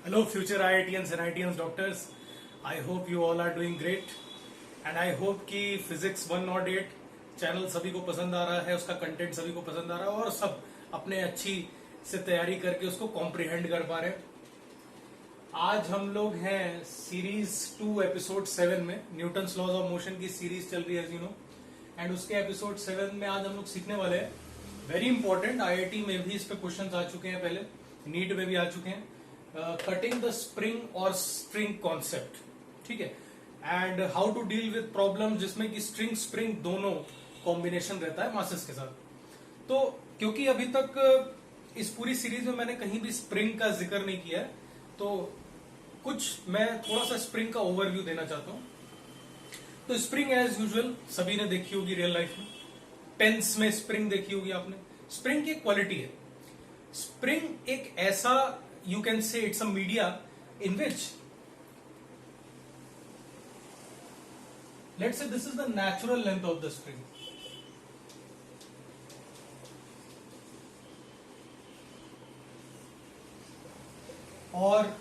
Hello, future IITians and IITians doctors. I hope you all are doing great. And I hope कि physics 108 channel सभी को पसंद आ रहा है, उसका कंटेंट सभी को पसंद आ रहा है और सब अपने अच्छी से तैयारी करके उसको कॉम्प्रिहेंड कर पा रहे हैं। आज हम लोग हैं सीरीज 2 एपिसोड 7 में। न्यूटन्स लॉज ऑफ मोशन की सीरीज चल रही है यू नो, एंड उसके एपिसोड 7 में आज हम लोग सीखने वाले हैं वेरी इंपॉर्टेंट। आईआईटी में भी इस पे क्वेश्चंस आ चुके हैं, पहले नीट में भी आ चुके हैं। कटिंग द स्प्रिंग और स्ट्रिंग कॉन्सेप्ट, ठीक है, and how to deal with problem जिसमें कि स्ट्रिंग स्प्रिंग दोनों कॉम्बिनेशन रहता है मासेस के साथ। तो क्योंकि अभी तक इस पूरी सीरीज में मैंने कहीं भी स्प्रिंग का जिक्र नहीं किया है, तो कुछ मैं थोड़ा सा स्प्रिंग का ओवरव्यू देना चाहता हूं। तो स्प्रिंग एज यूजुअल सभी ने देखी होगी रियल लाइफ में, पेन्स में स्प्रिंग देखी होगी आपने। स्प्रिंग की एक क्वालिटी है, स्प्रिंग एक ऐसा, you can say it's a media in which, let's say this is the natural length of the spring, और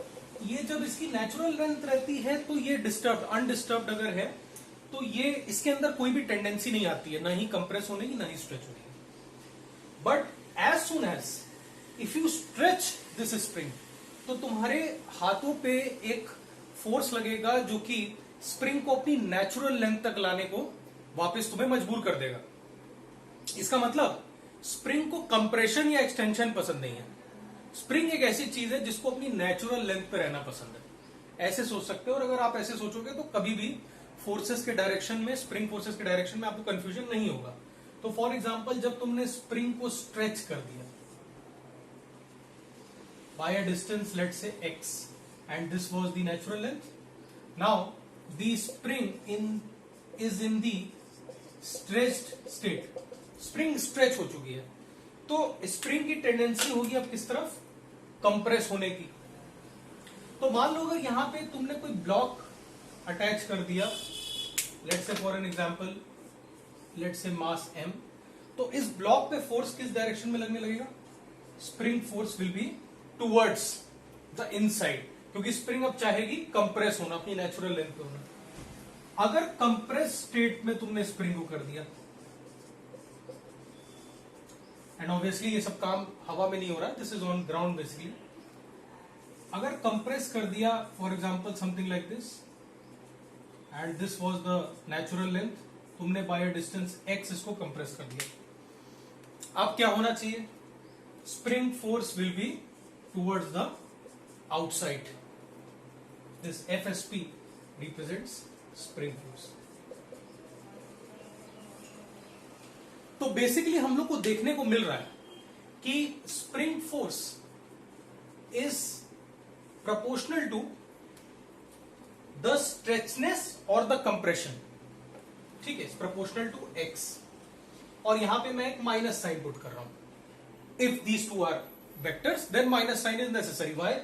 ये जब इसकी नेचुरल लेंथ रहती है तो ये डिस्टर्ब अनडिस्टर्ब्ड अगर है तो ये इसके अंदर कोई भी टेंडेंसी नहीं आती है, ना ही कंप्रेस होने की ना ही स्ट्रेच होने की। But as soon as if you stretch this spring, तो तुम्हारे हाथों पे एक फोर्स लगेगा जो कि स्प्रिंग को अपनी नेचुरल लेंथ तक लाने को वापस तुम्हें मजबूर कर देगा। इसका मतलब स्प्रिंग को कंप्रेशन या एक्सटेंशन पसंद नहीं है। स्प्रिंग एक ऐसी चीज है जिसको अपनी नेचुरल लेंथ पे रहना पसंद है, ऐसे सोच सकते हो। और अगर आप ऐसे सोचोगे तो कभी भी फोर्सेस के डायरेक्शन में, स्प्रिंग फोर्सेस के डायरेक्शन में आपको कंफ्यूजन नहीं होगा। तो फॉर एग्जांपल, जब तुमने स्प्रिंग को स्ट्रेच कर दिया by a distance, let's say x, and this was the natural length. Now the spring is in the stretched state. Spring stretch हो चुकी है, तो स्प्रिंग की टेंडेंसी होगी अब किस तरफ, कंप्रेस होने की। तो मान लो अगर यहां पे तुमने कोई ब्लॉक अटैच कर दिया, let's say for an example, let's say mass m, तो इस ब्लॉक पे फोर्स किस डायरेक्शन में लगने लगेगा, spring force will be towards the inside, क्योंकि स्प्रिंग अब चाहेगी कंप्रेस होना, अपनी नेचुरल लेंथ पे होना। अगर कंप्रेस स्टेट में तुमने स्प्रिंग को कर दिया, एंड ऑब्वियसली ये सब काम हवा में नहीं हो रहा, this is on ground basically. अगर कंप्रेस कर दिया for example something like this, and this was the natural length, तुमने बाय अ डिस्टेंस x इसको कंप्रेस कर दिया। अब क्या होना चाहिए, spring force will be towards the outside. This FSP represents spring force. तो बेसिकली हम लोग को देखने को मिल रहा है कि spring force is proportional to the stretchness और द कंप्रेशन, ठीक है, प्रोपोर्शनल टू x। और यहां पे मैं एक माइनस साइन पुट कर रहा हूं। If these two are vectors then minus sign is necessary. Why?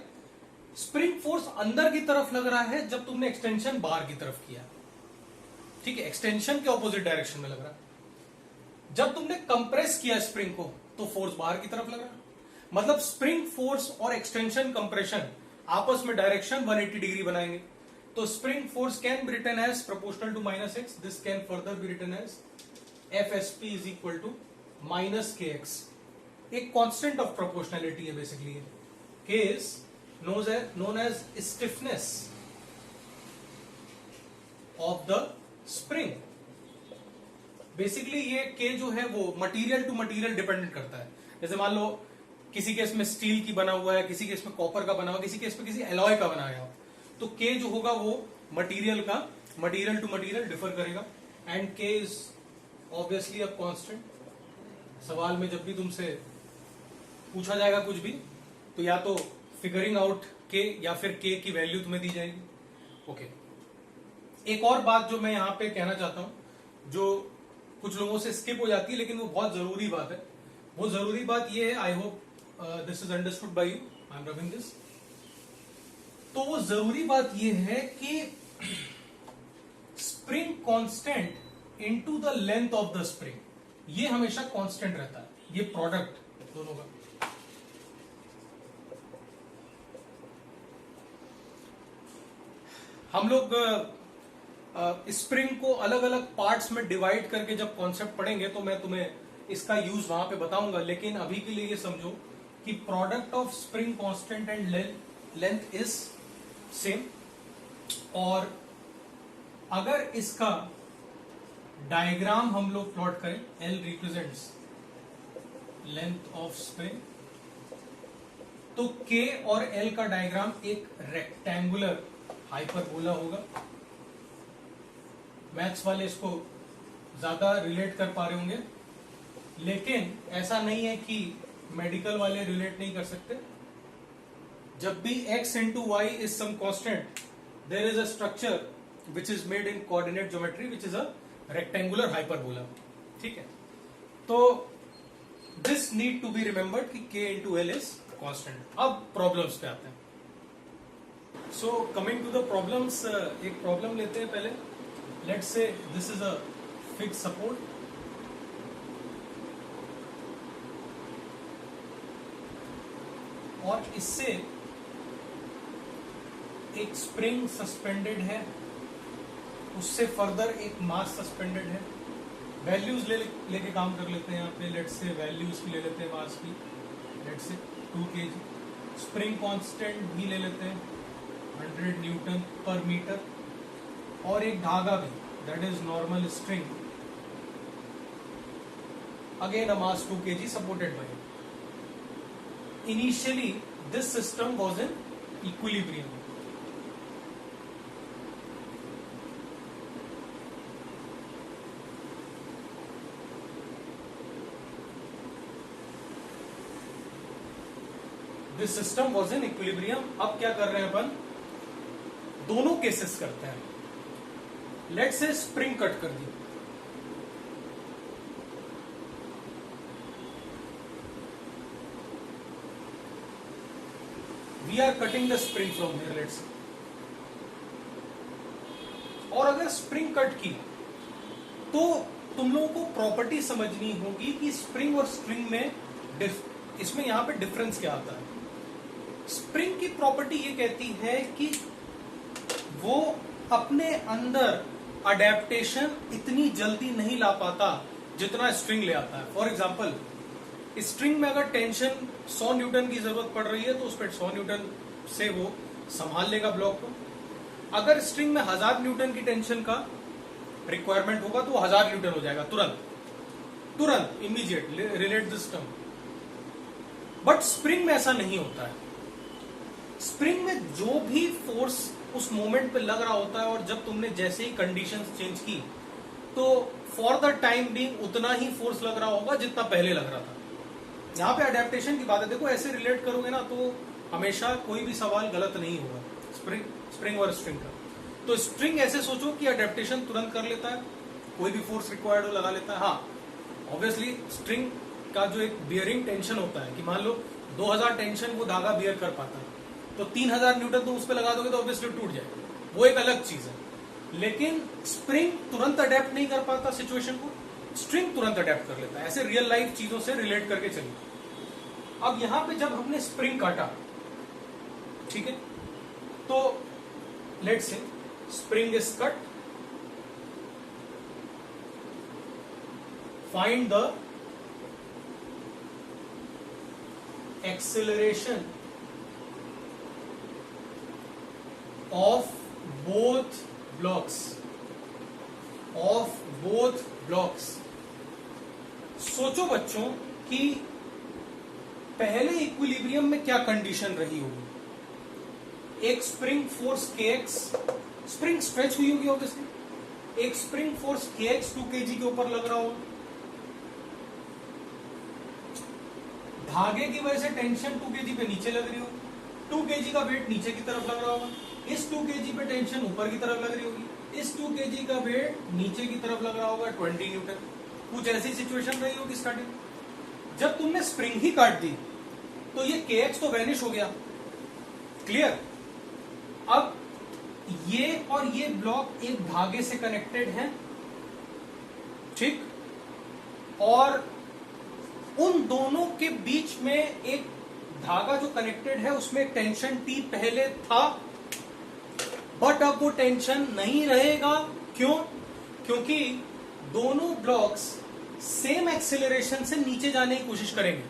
Spring force अंदर की तरफ लग रहा है जब तुमने एक्सटेंशन बाहर की तरफ किया, ठीक है, एक्सटेंशन के ऑपोजिट डायरेक्शन में लग रहा है। जब तुमने कंप्रेस किया स्प्रिंग को तो फोर्स बाहर की तरफ लग रहा है। मतलब स्प्रिंग फोर्स और एक्सटेंशन कंप्रेशन आपस में डायरेक्शन 180 डिग्री बनाएंगे। तो spring force can be written as proportional to minus x, this can further be written as FSP is equal to minus KX। एक कांस्टेंट ऑफ प्रोपोर्शनैलिटी है basically. K is known as stiffness of the spring. Basically ये K जो है वो material to material dependent करता है। जैसे मान लो किसी केस में स्टील की बना हुआ है, किसी केस में कॉपर का बना हुआ है, किसी केस में किसी एलॉय का बनाया हो, तो K जो होगा वो मटेरियल टू मटेरियल डिफर करेगा। And K is obviously a constant. सवाल में जब भी तुमसे पूछा जाएगा कुछ भी, तो या तो फिगरिंग आउट K या फिर K की वैल्यू तुम्हें दी जाएगी। ओके, एक और बात जो मैं यहां पे कहना चाहता हूं, जो कुछ लोगों से स्किप हो जाती है लेकिन वो बहुत जरूरी बात है। वो जरूरी बात ये है, I hope this is understood by you, I am rubbing this. तो वो जरूरी बात ये है कि spring constant into the length of the spring, ये हमेशा कांस्टेंट रहता है, ये प्रोडक्ट दोनों का। हम लोग स्प्रिंग को अलग अलग पार्ट्स में डिवाइड करके जब कॉन्सेप्ट पढ़ेंगे तो मैं तुम्हें इसका यूज वहां पे बताऊंगा, लेकिन अभी के लिए ये समझो कि product of spring constant and length is same. और अगर इसका डायग्राम हम लोग प्लॉट करें, L represents length of spring, तो K और L का डायग्राम एक रेक्टेंगुलर हाइपरबोला होगा। मैथ्स वाले इसको ज्यादा रिलेट कर पा रहे होंगे, लेकिन ऐसा नहीं है कि मेडिकल वाले रिलेट नहीं कर सकते। जब भी x into y is some constant, there is a structure which is made in coordinate geometry which is a rectangular hyperbola। ठीक है, तो this need to be remembered कि k into l is constant। अब problems पे आते हैं। So coming to the problems, एक problem लेते हैं पहले। Let's say this is a fixed support, और इससे एक स्प्रिंग सस्पेंडेड है, उससे फर्दर एक मास सस्पेंडेड है। वैल्यूज लेके काम कर लेते हैं यहाँ पे। लेट्स से वैल्यूज की ले लेते हैं मास की, let's say 2 kg। Spring constant भी ले लेते हैं 100 न्यूटन पर मीटर, और एक धागा भी, that is normal string, again a mass 2 kg supported by. Initially, this system was in equilibrium. This system was in equilibrium. अब क्या कर रहे हैं अपन? दोनों केसेस करते हैं। लेट्स से स्प्रिंग कट कर दी, we are cutting the spring from here, let's say। और अगर स्प्रिंग कट की तो तुम लोगों को प्रॉपर्टी समझनी होगी कि स्प्रिंग और स्ट्रिंग में इसमें यहां पे डिफरेंस क्या आता है। स्प्रिंग की प्रॉपर्टी ये कहती है कि वो अपने अंदर अडेप्टेशन इतनी जल्दी नहीं ला पाता जितना स्ट्रिंग ले आता है। फॉर एग्जाम्पल, स्ट्रिंग में अगर टेंशन 100 न्यूटन की जरूरत पड़ रही है तो उस पर 100 न्यूटन से वो संभाल लेगा ब्लॉक को। अगर स्ट्रिंग में 1000 न्यूटन की टेंशन का रिक्वायरमेंट होगा तो 1000 न्यूटन हो जाएगा तुरंत immediate, relate this term. But spring में ऐसा नहीं होता है। स्प्रिंग में जो भी फोर्स उस मोमेंट पे लग रहा होता है, और जब तुमने जैसे ही कंडीशंस चेंज की तो फॉर द टाइम बीइंग उतना ही फोर्स लग रहा होगा जितना पहले लग रहा था। यहाँ पे अडेप्टेशन की बात है। देखो, ऐसे रिलेट करोगे ना तो हमेशा कोई भी सवाल गलत नहीं होगा स्प्रिंग और स्ट्रिंग का। तो स्ट्रिंग ऐसे सोचो कि अडेप्टेशन तुरंत कर लेता है, कोई भी फोर्स रिक्वायर्ड हो लगा लेता है। हाँ, ऑब्वियसली स्ट्रिंग का जो एक बियरिंग टेंशन होता है कि मान लो 2000 टेंशन वो धागा बियर कर पाता है, तो 3000 न्यूटन तुम उस पर लगा दोगे तो ऑब्वियसली टूट जाएगा, वो एक अलग चीज है। लेकिन स्प्रिंग तुरंत अडेप्ट नहीं कर पाता सिचुएशन को, स्ट्रिंग तुरंत अडेप्ट कर लेता है। ऐसे रियल लाइफ चीजों से रिलेट करके चलिए। अब यहां पे जब हमने स्प्रिंग काटा, ठीक है, तो let's say spring is cut, find the acceleration of both blocks। सोचो बच्चों कि पहले इक्विलिब्रियम में क्या कंडीशन रही होगी। एक spring force kx, spring stretch हुई होगी ऑब्वियसली, एक स्प्रिंग फोर्स kx 2 kg के ऊपर लग रहा होगा, धागे की वजह से टेंशन 2 kg पे नीचे लग रही होगी, 2 kg का वेट नीचे की तरफ लग रहा होगा, इस 2 kg पे टेंशन ऊपर की तरफ लग रही होगी, इस 2 kg का वेट नीचे की तरफ लग रहा होगा 20 न्यूटन। कुछ ऐसी सिचुएशन रही होगी स्टार्टिंग। जब तुमने स्प्रिंग ही काट दी तो ये kx तो वैनिश हो गया, क्लियर। अब ये और ये ब्लॉक एक धागे से कनेक्टेड है, ठीक, और उन दोनों के बीच में एक धागा जो कनेक्टेड है उसमें टेंशन T पहले था, बट अब वो टेंशन नहीं रहेगा। क्यों? क्योंकि दोनों ब्लॉक्स सेम एक्सेलरेशन से नीचे जाने की कोशिश करेंगे।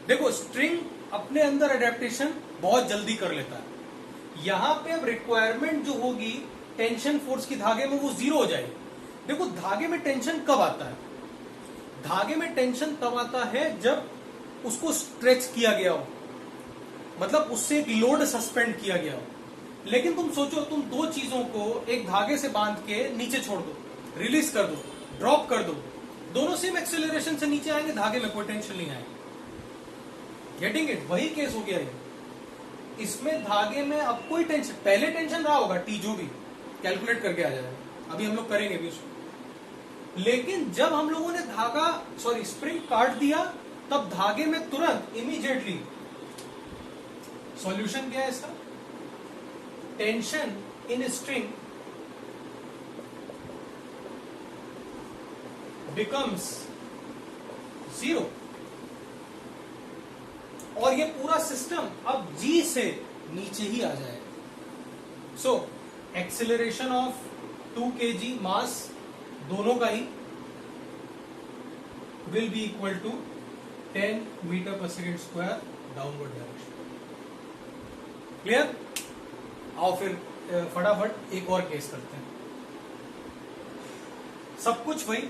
देखो, स्ट्रिंग अपने अंदर अडेप्टेशन बहुत जल्दी कर लेता है। यहां पे अब रिक्वायरमेंट जो होगी टेंशन फोर्स की धागे में, वो जीरो हो जाएगी। देखो, धागे में टेंशन कब आता है? धागे में टेंशन तब आता है जब उसको स्ट्रेच किया गया हो, मतलब उससे एक लोड सस्पेंड किया गया हो। लेकिन तुम सोचो, तुम दो चीजों को एक धागे से बांध के नीचे छोड़ दो, रिलीज कर दो, ड्रॉप कर दो, दोनों सेम एक्सेलरेशन से नीचे आएंगे, धागे में कोई टेंशन नहीं आएगी। Getting it? वही केस हो गया ये। इसमें धागे में अब कोई टेंशन, पहले टेंशन रहा होगा टी, जो भी कैलकुलेट करके आ जाएगा, अभी हम लोग करेंगे भी उसको। लेकिन जब हम लोगों ने स्प्रिंग काट दिया, तब धागे में तुरंत इमीडिएटली सॉल्यूशन क्या है इसका? Tension in string becomes zero, और ये पूरा सिस्टम अब जी से नीचे ही आ जाएगा। So acceleration of 2 kg mass दोनों का ही will be equal to 10 metre per second square downward direction. Clear? आओ फिर फटाफट एक और केस करते हैं। सब कुछ वही,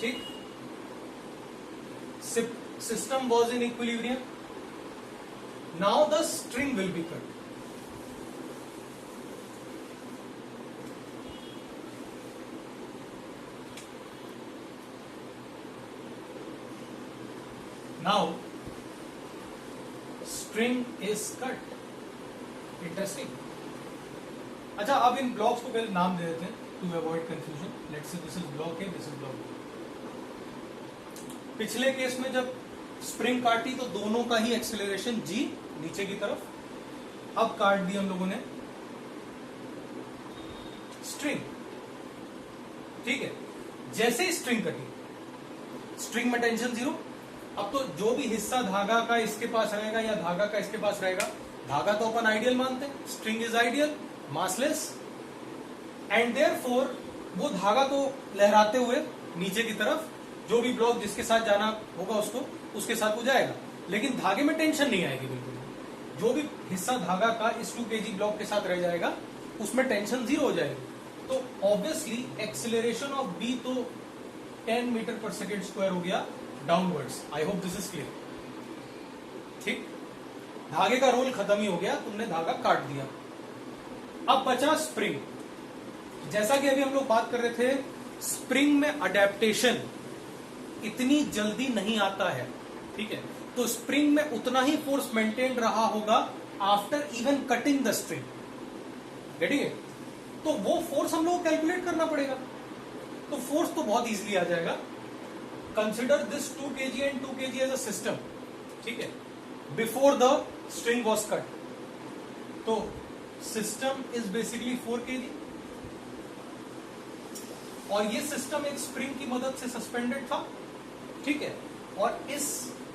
ठीक। System was in equilibrium. Now the string will be cut. Now string is cut. Interesting. अच्छा, अब इन ब्लॉक्स को पहले नाम दे देते हैं to avoid confusion. Let's say this is block A, this is block B. पिछले केस में जब स्प्रिंग काटी तो दोनों का ही एक्सेलरेशन जी नीचे की तरफ, अब काट दी हम लोगों ने स्ट्रिंग, ठीक है। जैसे ही स्ट्रिंग कटी, स्ट्रिंग में टेंशन जीरो। अब तो जो भी हिस्सा धागा का इसके पास रहेगा या धागा का इसके पास रहेगा, धागा तो अपन आइडियल मानते हैं, string is ideal, massless, and therefore वो धागा को लहराते हुए नीचे की तरफ जो भी ब्लॉक जिसके साथ जाना होगा उसके साथ वो जाएगा, लेकिन धागे में टेंशन नहीं आएगी बिल्कुल। जो भी हिस्सा धागा का इस 2 kg ब्लॉक के साथ रह जाएगा उसमें टेंशन जीरो हो जाएगी। तो ऑब्वियसली एक्सेलरेशन ऑफ बी तो 10 मीटर पर सेकेंड स्क्वायर हो गया downwards. I hope this is clear, ठीक। धागे का रोल खत्म ही हो गया, तुमने धागा काट दिया। अब बचा स्प्रिंग। जैसा कि अभी हम लोग बात कर रहे थे, स्प्रिंग में अडेप्टेशन इतनी जल्दी नहीं आता है, ठीक है। तो स्प्रिंग में उतना ही फोर्स मेंटेन रहा होगा after even cutting the string, getting it? तो वो फोर्स हम लोग को कैलकुलेट करना पड़ेगा। तो फोर्स तो बहुत इजीली आ जाएगा। Consider this 2 kg and 2 kg as a system, ठीक है, before the string was cut. तो सिस्टम इज बेसिकली 4 kg, और ये सिस्टम एक स्प्रिंग की मदद से सस्पेंडेड था, ठीक है। और इस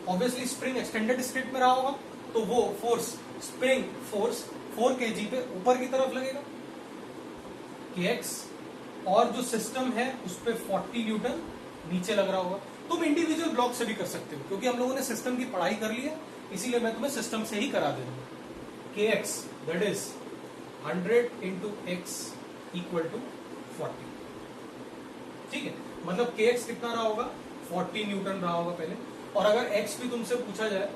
ऑब्वियसली स्प्रिंग एक्सटेंडेड स्टेट में रहा होगा, तो वो फोर्स, स्प्रिंग फोर्स 4 kg पे ऊपर की तरफ लगेगा kx, और जो सिस्टम है उस पे 40 न्यूटन नीचे लग रहा होगा। तुम इंडिविजुअल ब्लॉक से भी कर सकते हो, क्योंकि हम लोगों ने सिस्टम की पढ़ाई कर ली है, इसीलिए मैं तुम्हें सिस्टम से ही करा दे रहा हूं। kx that is 100 into x equal to 40, ठीक है। मतलब kx कितना रहा होगा? 40 न्यूटन रहा होगा पहले। और अगर x भी तुमसे पूछा जाए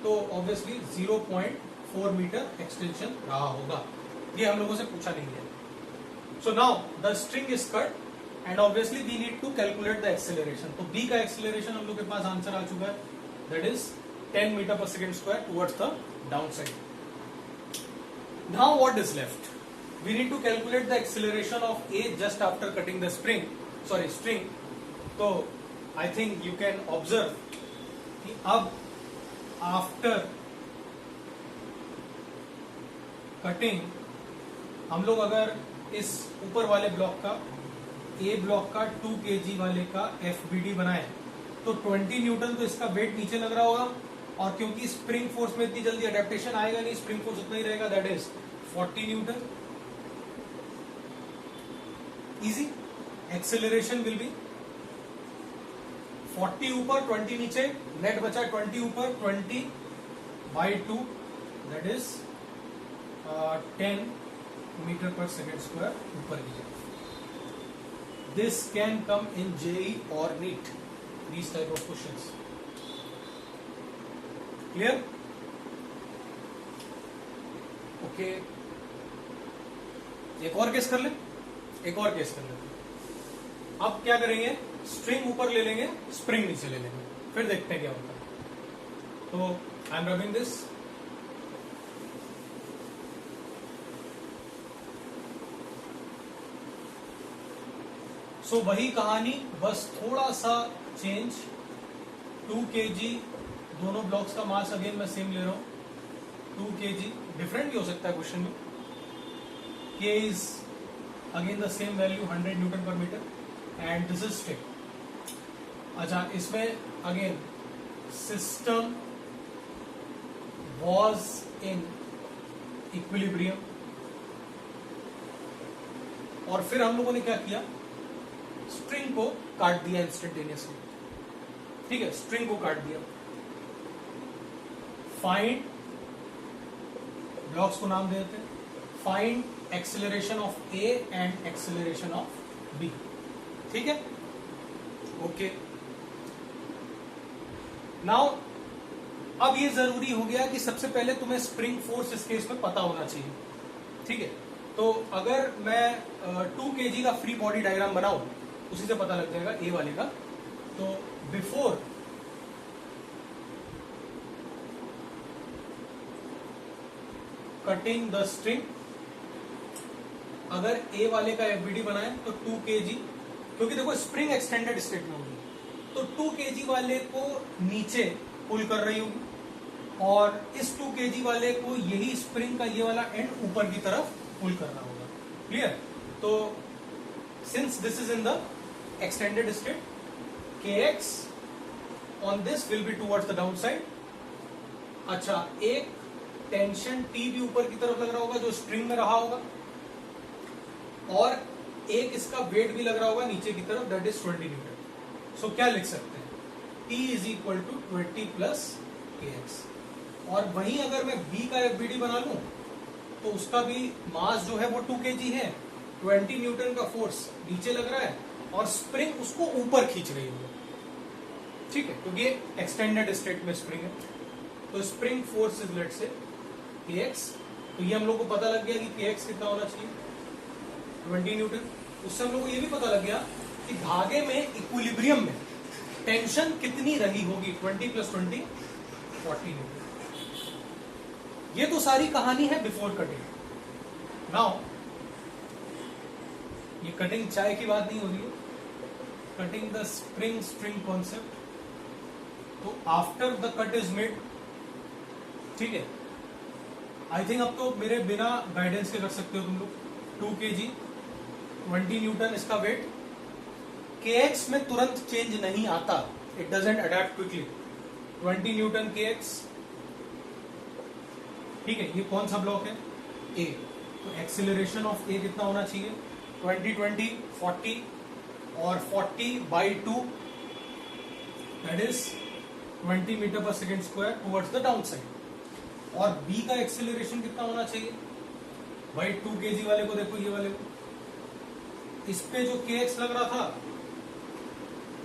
तो ऑब्वियसली 0.4 मीटर एक्सटेंशन रहा होगा। ये हम लोगों से पूछा नहीं है। So now the string is cut and obviously we need to calculate the acceleration. तो b का एक्सेलरेशन हम लोग के पास आंसर आ चुका है, that is 10 metre per second square towards the down side. Now what is left? We need to calculate the acceleration of a just after cutting the string. तो I think you can observe कि अब after cutting हम लोग अगर इस ऊपर वाले block का, ए ब्लॉक का 2 kg वाले का FBD बनाए तो 20 न्यूटन तो इसका वेट नीचे लग रहा होगा, और क्योंकि स्प्रिंग फोर्स में इतनी जल्दी अडेप्टेशन आएगा नहीं, स्प्रिंग फोर्स उतना ही रहेगा, that is 40 newton, easy. Acceleration will be 40 ऊपर 20 नीचे, नेट बचा 20 ऊपर 20/2, that is 10 metre per second square ऊपर की जगह। This can come in JEE और NEET, these type of questions. Clear? Okay, एक और केस कर ले, एक और केस कर लेते हैं। अब क्या करेंगे, स्ट्रिंग ऊपर ले लेंगे, स्प्रिंग नीचे ले लेंगे, फिर देखते हैं क्या होता है। तो आई एम रबिंग दिस। सो वही कहानी, बस थोड़ा सा चेंज। 2 kg, दोनों ब्लॉक्स का मास अगेन मैं सेम ले रहा हूं। 2 kg, डिफरेंट भी हो सकता है क्वेश्चन में। K is again the same value 100 newton per meter, and this is string. अच्छा, इसमें again system was in equilibrium, और फिर हम लोगों ने क्या किया, स्ट्रिंग को काट दिया इंस्टेंटेनियसली। ठीक है, स्ट्रिंग को काट दिया। फाइंड, ब्लॉक्स को नाम दे देते हैं, find acceleration of A and acceleration of B. ठीक है, ओके। नाउ अब ये जरूरी हो गया कि सबसे पहले तुम्हें स्प्रिंग फोर्स इस केस में पता होना चाहिए। ठीक है, तो अगर मैं 2 kg का फ्री बॉडी डायग्राम बनाऊं, उसी से पता लग जाएगा ए वाले का। तो बिफोर कटिंग द स्ट्रिंग, अगर ए वाले का एफबीडी बनाए तो 2 kg, क्योंकि देखो स्प्रिंग एक्सटेंडेड स्टेट में होगी, तो 2 kg वाले को नीचे पुल कर रही होगी, और इस 2 kg वाले को यही स्प्रिंग का ये वाला एंड ऊपर की तरफ पुल करना होगा। क्लियर? तो since this is in the extended state, kx on this will be towards the down side. अच्छा, एक टेंशन टी भी ऊपर की तरफ लग रहा होगा जो स्ट्रिंग में रहा होगा, और एक इसका वेट भी लग रहा होगा नीचे की तरफ, दैट इज 20 न्यूटन। सो क्या लिख सकते हैं, T is equal to 20 plus kx। और वहीं अगर मैं B का एफबीडी बना लूं, तो उसका भी मास जो है वो 2 kg है, 20 न्यूटन का फोर्स नीचे लग रहा है, और स्प्रिंग उसको ऊपर खींच रही है। ठीक है, क्योंकि ये एक्सटेंडेड स्टेट में स्प्रिंग है, तो स्प्रिंग फोर्स इज लेट से kx। तो ये हम लोग को पता लग गया कि kx कितना होना चाहिए, 20 न्यूटन। उससे हम लोग को ये भी पता लग गया कि धागे में इक्विलिब्रियम में टेंशन कितनी रही होगी, 20 प्लस 20 40 न्यूटन। ये तो सारी कहानी है बिफोर कटिंग। नाउ ये कटिंग चाय की बात नहीं हो रही है, cutting the spring string concept. तो after the cut is made, ठीक है, आई थिंक अब तो मेरे बिना गाइडेंस के कर सकते हो तुम लोग। 2 kg, 20 न्यूटन इसका वेट, kx में तुरंत चेंज नहीं आता, it doesn't adapt quickly. 20 Newton kx, ठीक है, ये कौन सा ब्लॉक है, ए। तो एक्सेलरेशन ऑफ ए कितना होना चाहिए, 20 20 40, और 40/2, that is 20 metre per second square towards the down side. और बी का एक्सेलरेशन कितना होना चाहिए भाई, 2 kg वाले को देखो, ये वाले को, इस पे जो kx लग रहा था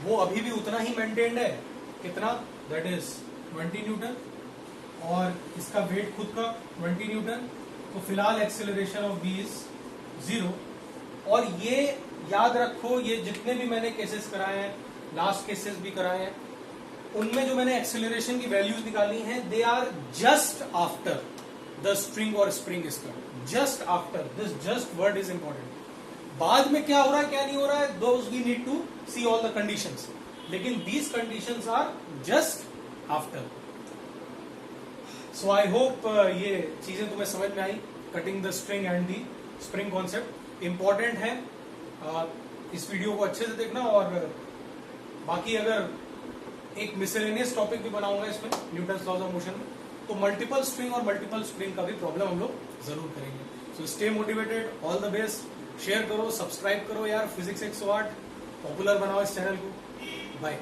वो अभी भी उतना ही मेंटेन्ड है, कितना, दैट इज 20 न्यूटन, और इसका वेट खुद का 20 न्यूटन। तो फिलहाल एक्सेलरेशन ऑफ बी इज 0। और ये याद रखो, ये जितने भी मैंने केसेस कराए हैं, लास्ट केसेस भी कराए हैं, उनमें जो मैंने एक्सेलरेशन की वैल्यूज निकाली हैं, they are just after the string और spring is cut, just after, this just word is important. बाद में क्या हो रहा है क्या नहीं हो रहा है, those we need to see all the conditions, लेकिन these conditions are just after. So I hope ये चीजें तुम्हें समझ में आई, cutting the string and the spring concept important है। इस वीडियो को अच्छे से देखना, और बाकी अगर एक मिसलेनियस टॉपिक भी बनाऊंगा इसमें, न्यूटन्स लॉज ऑफ मोशन में, तो मल्टीपल स्ट्रिंग और मल्टीपल स्प्रिंग का भी प्रॉब्लम हम लोग जरूर करेंगे. So stay motivated, all the best. Share करो, सब्सक्राइब करो यार, फिजिक्स 108 पॉपुलर बनाओ इस चैनल को. बाय.